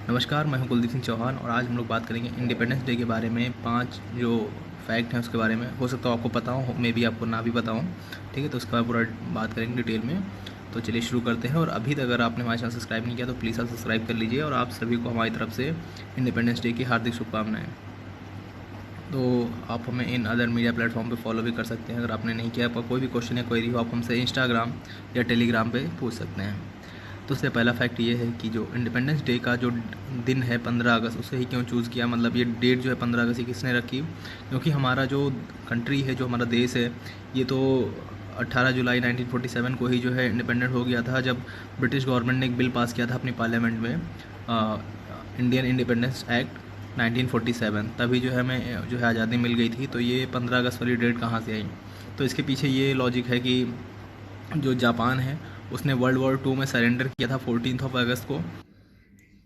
नमस्कार, मैं हूं कुलदीप सिंह चौहान और आज हम लोग बात करेंगे इंडिपेंडेंस डे के बारे में। 5 जो फैक्ट हैं उसके बारे में। हो सकता है आपको पता हो, मे बी आपको ना भी पता हो। ठीक है, तो उसका पूरा बात करेंगे डिटेल में। तो चलिए शुरू करते हैं। और अभी तक अगर आपने हमारे चैनल सब्सक्राइब नहीं किया तो प्लीज़ आप सब्सक्राइब कर लीजिए। और आप सभी को हमारी तरफ से इंडिपेंडेंस डे की हार्दिक शुभकामनाएँ। तो आप हमें इन अदर मीडिया प्लेटफॉर्म पे फॉलो भी कर सकते हैं। अगर आपने नहीं किया, आपका कोई भी क्वेश्चन या क्वेरी हो, आप हमसे इंस्टाग्राम या टेलीग्राम पे पूछ सकते हैं। तो उससे पहला फैक्ट ये है कि जो इंडिपेंडेंस डे का जो दिन है 15 अगस्त, उसे ही क्यों चूज़ किया, मतलब ये डेट जो है 15 अगस्त ही किसने रखी? क्योंकि हमारा जो कंट्री है, जो हमारा देश है, ये तो 18 जुलाई 1947 को ही जो है इंडिपेंडेंट हो गया था, जब ब्रिटिश गवर्नमेंट ने एक बिल पास किया था अपनी पार्लियामेंट में, इंडियन इंडिपेंडेंस एक्ट 1947। तभी जो है हमें जो है आज़ादी मिल गई थी। तो ये 15 अगस्त वाली डेट कहाँ से आई? तो इसके पीछे ये लॉजिक है कि जो जापान है उसने वर्ल्ड वॉर 2 में सरेंडर किया था 14 अगस्त को।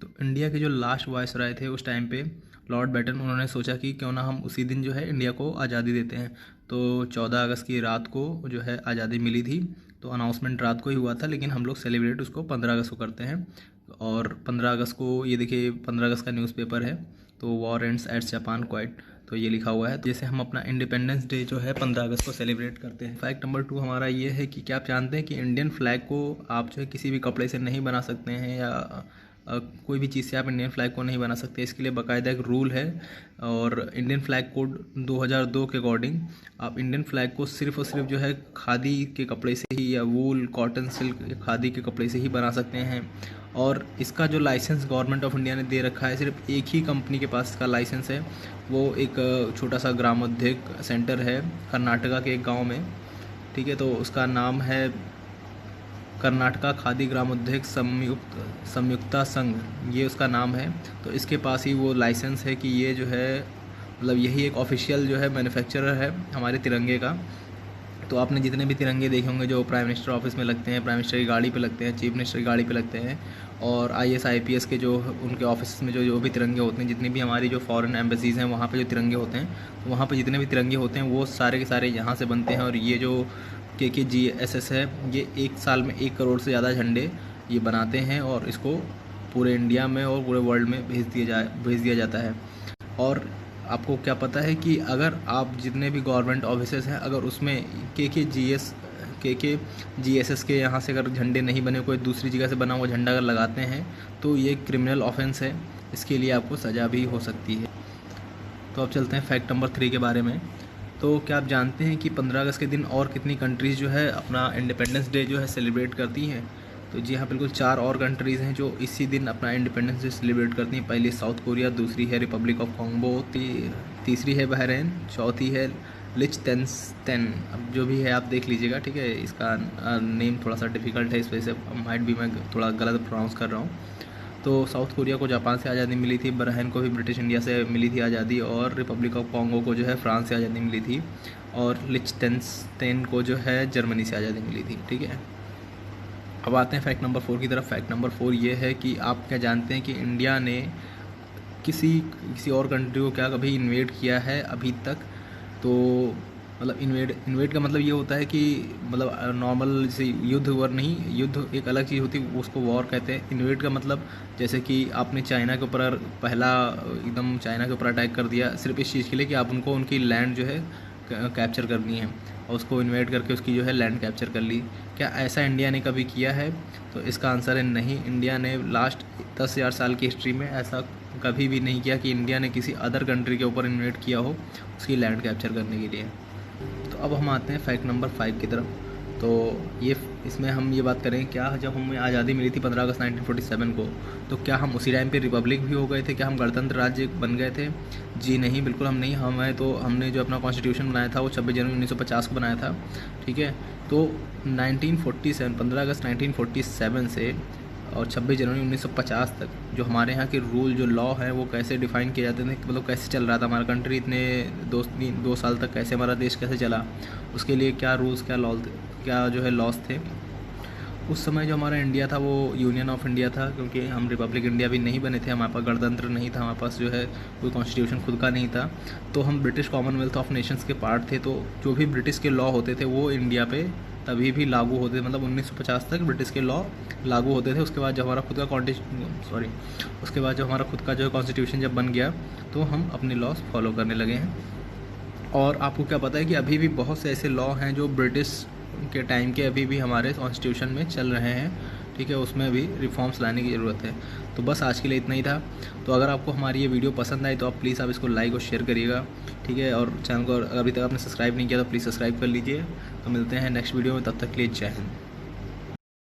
तो इंडिया के जो लास्ट वायसराय थे उस टाइम पे, लॉर्ड बैटन, उन्होंने सोचा कि क्यों ना हम उसी दिन जो है इंडिया को आज़ादी देते हैं। तो 14 अगस्त की रात को जो है आज़ादी मिली थी। तो अनाउंसमेंट रात को ही हुआ था, लेकिन हम लोग सेलिब्रेट उसको 15 अगस्त को करते हैं। और 15 अगस्त को ये देखिए 15 अगस्त का न्यूज़पेपर है, तो war ends at Japan quite, तो ये लिखा हुआ है। तो जैसे हम अपना इंडिपेंडेंस डे जो है 15 अगस्त को सेलिब्रेट करते हैं। फैक्ट नंबर 2 हमारा ये है कि क्या आप जानते हैं कि इंडियन फ्लैग को आप जो है किसी भी कपड़े से नहीं बना सकते हैं, या कोई भी चीज़ से आप इंडियन फ्लैग को नहीं बना सकते। इसके लिए बाकायदा एक रूल है। और इंडियन फ्लैग कोड 2002 के अकॉर्डिंग आप इंडियन फ्लैग को सिर्फ और सिर्फ जो है खादी के कपड़े से ही, या वूल, कॉटन, सिल्क, खादी के कपड़े से ही बना सकते हैं। और इसका जो लाइसेंस गवर्नमेंट ऑफ इंडिया ने दे रखा है, सिर्फ एक ही कंपनी के पास इसका लाइसेंस है। वो एक छोटा सा ग्रामोद्योग सेंटर है कर्नाटका के एक गांव में। ठीक है, तो उसका नाम है कर्नाटका खादी ग्रामोद्योग संयुक्ता संघ, ये उसका नाम है। तो इसके पास ही वो लाइसेंस है कि ये जो है, मतलब यही एक ऑफिशियल जो है मैन्युफैक्चरर है हमारे तिरंगे का। तो आपने जितने भी तिरंगे देखे होंगे जो प्राइम मिनिस्टर ऑफिस में लगते हैं, प्राइम मिनिस्टर की गाड़ी पे लगते हैं, चीफ मिनिस्टर की गाड़ी पे लगते हैं, और IAS IPS के जो उनके ऑफिस में जो भी तिरंगे होते हैं, जितनी भी हमारी जो फॉरेन एम्बेसीज़ हैं वहाँ पे जो तिरंगे होते हैं, तो वहाँ पे जितने भी तिरंगे होते हैं वो सारे के सारे यहाँ से बनते हैं। और ये जो KKGSS है, ये एक साल में 1 करोड़ से ज़्यादा झंडे ये बनाते हैं, और इसको पूरे इंडिया में और पूरे वर्ल्ड में भेज दिया जाता है। और आपको क्या पता है कि अगर आप जितने भी गवर्नमेंट ऑफिसेस हैं, अगर उसमें KKGSS के यहाँ से अगर झंडे नहीं बने, कोई दूसरी जगह से बना हुआ झंडा अगर लगाते हैं, तो ये क्रिमिनल ऑफेंस है। इसके लिए आपको सज़ा भी हो सकती है। तो अब चलते हैं फैक्ट नंबर 3 के बारे में। तो क्या आप जानते हैं कि 15 अगस्त के दिन और कितनी कंट्रीज़ जो है अपना इंडिपेंडेंस डे जो है सेलिब्रेट करती हैं? तो जी हाँ, बिल्कुल 4 और कंट्रीज़ हैं जो इसी दिन अपना इंडिपेंडेंस डे सेलिब्रेट करती हैं। पहली साउथ कोरिया, दूसरी है रिपब्लिक ऑफ कॉन्गो, तीसरी है बहरीन, चौथी है लिechtenstein। अब जो भी है आप देख लीजिएगा, ठीक है। इसका नेम थोड़ा सा डिफ़िकल्ट है, इस वजह से माइट भी मैं थोड़ा गलत प्रोनाउंस कर रहा हूँ। तो साउथ कोरिया को जापान से आज़ादी मिली थी, बहरीन को भी ब्रिटिश इंडिया से मिली थी आज़ादी, और रिपब्लिक ऑफ कॉन्गो को जो है फ्रांस से आज़ादी मिली थी, और लिechtenstein को जो है जर्मनी से आज़ादी मिली थी। ठीक है, अब आते हैं फैक्ट नंबर 4 की तरफ। फैक्ट नंबर 4 ये है कि आप क्या जानते हैं कि इंडिया ने किसी किसी और कंट्री को क्या कभी इन्वेड किया है अभी तक? तो मतलब इन्वेड का मतलब ये होता है कि मतलब नॉर्मल जैसे युद्ध वॉर नहीं, युद्ध एक अलग चीज़ होती है, उसको वॉर कहते हैं। इन्वेड का मतलब जैसे कि आपने चाइना के ऊपर पहला एकदम चाइना के ऊपर अटैक कर दिया, सिर्फ इस चीज़ के लिए कि आप उनको उनकी लैंड जो है कैप्चर करनी है, और उसको इन्वेड करके उसकी जो है लैंड कैप्चर कर ली। क्या ऐसा इंडिया ने कभी किया है? तो इसका आंसर है नहीं। इंडिया ने लास्ट 10,000 साल की हिस्ट्री में ऐसा कभी भी नहीं किया कि इंडिया ने किसी अदर कंट्री के ऊपर इन्वेड किया हो उसकी लैंड कैप्चर करने के लिए। तो अब हम आते हैं फैक्ट नंबर 5 की तरफ। तो ये इसमें हम ये बात करें, क्या जब हमें आज़ादी मिली थी 15 अगस्त 1947 को, तो क्या हम उसी टाइम पे रिपब्लिक भी हो गए थे? क्या हम गणतंत्र राज्य बन गए थे? जी नहीं, बिल्कुल हम नहीं। हमने जो अपना कॉन्स्टिट्यूशन बनाया था वो 26 जनवरी 1950 को बनाया था। ठीक है, तो 1947 15 अगस्त 1947 से और 26 जनवरी 1950 तक जो हमारे यहाँ के रूल, जो लॉ है, वो कैसे डिफ़ाइन किए जाते थे, मतलब कैसे चल रहा था हमारा कंट्री, इतने 2 साल तक कैसे हमारा देश कैसे चला, उसके लिए क्या रूल्स, क्या जो है लॉस थे। उस समय जो हमारा इंडिया था वो यूनियन ऑफ इंडिया था, क्योंकि हम रिपब्लिक इंडिया भी नहीं बने थे, हमारे पास गणतंत्र नहीं था, हमारे पास जो है कोई कॉन्स्टिट्यूशन खुद का नहीं था। तो हम ब्रिटिश कॉमनवेल्थ ऑफ नेशंस के पार्ट थे। तो जो भी ब्रिटिश के लॉ होते थे वो इंडिया पे तभी भी लागू होते थे, मतलब 1950 तक ब्रिटिश के लॉ लागू होते थे। उसके बाद जब हमारा खुद का उसके बाद जब हमारा खुद का जो कॉन्स्टिट्यूशन जब बन गया तो हम अपने लॉज फॉलो करने लगे हैं। और आपको क्या पता है कि अभी भी बहुत से ऐसे लॉ हैं जो ब्रिटिश के टाइम के अभी भी हमारे कॉन्स्टिट्यूशन में चल रहे हैं, ठीक है, उसमें भी रिफॉर्म्स लाने की ज़रूरत है। तो बस आज के लिए इतना ही था। तो अगर आपको हमारी ये वीडियो पसंद आई तो आप प्लीज़ आप इसको लाइक और शेयर करिएगा, ठीक है, और चैनल को अभी तक आपने सब्सक्राइब नहीं किया तो प्लीज़ सब्सक्राइब कर लीजिए। तो मिलते हैं नेक्स्ट वीडियो में, तब तक के लिए जय हिंद।